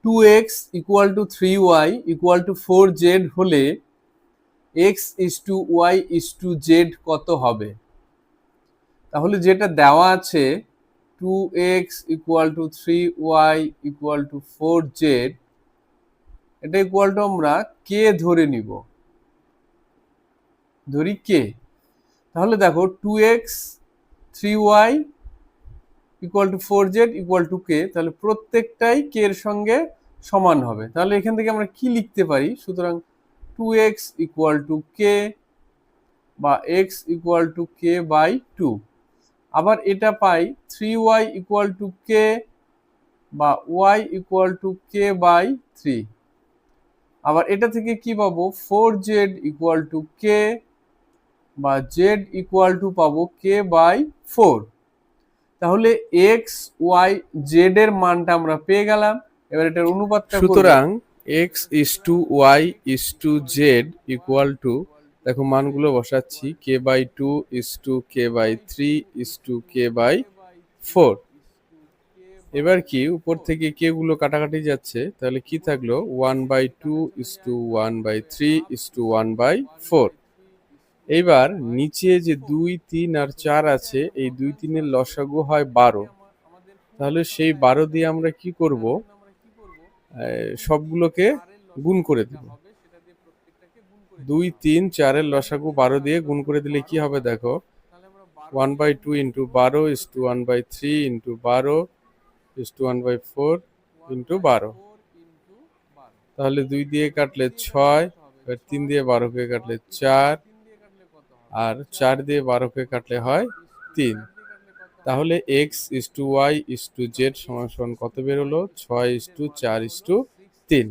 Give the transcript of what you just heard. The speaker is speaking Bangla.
2x equal two 3y equal two 4z হলে x is to y is to z কত হবে? তাহলে যেটা দেওয়া আছে 2x equal two 3y equal two 4z, এটা ইকুয়াল টু আমরা k ধরে নিব, ধরি k। তাহলে দেখো 2x 3y equal two 4z equal to k, তাহলে প্রত্যেকটাই k এর সঙ্গে সমান হবে। তাহলে এখান থেকে আমরা কি লিখতে পারি? সুতরাং 2x ইকুয়াল টু k বা x equal to k by 2। আবার এটা পাই 3y ইকুয়াল টু k বা y equal to k by 3। আবার এটা থেকে কি পাবো? 4z ইকুয়াল টু k বা z ইকুয়াল টু পাবো k বাই 4। তাহলে x y z এর মানটা আমরা পেয়ে গেলাম। এবার এটার অনুপাতটা করব। সুতরাং x is to y is to z equal to, দেখো মানগুলো বসাচ্ছি, k by 2 is to k by 3 is to k by 4। এবার কি উপর থেকে k গুলো কাটাকাটি যাচ্ছে, তাহলে কি থাকলো? 1 by 2 is to 1 by 3 is to 1 by 4। এইবার নিচে যে 2 3 আর 4 আছে, এই 2 3 এর লসাগু হয় 12। তাহলে সেই 12 দিয়ে আমরা কি করব? সবগুলোকে গুণ করে দেব। 2 3 4 এর লসাগু 12 দিয়ে গুণ করে দিলে কি হবে? দেখো 1 by 2 into 12 is to 1 by 3 into 12 is to 1 by 4 into 12। তাহলে 2 দিয়ে কাটলে 6, 3 দিয়ে 12কে কাটলে 4, আর 4 দিয়ে 12কে কাটলে হয় 3। তাহলে x is to y is to z সমান সমান কত বের হলো? 6 ইস টু 4 ইস টু 3।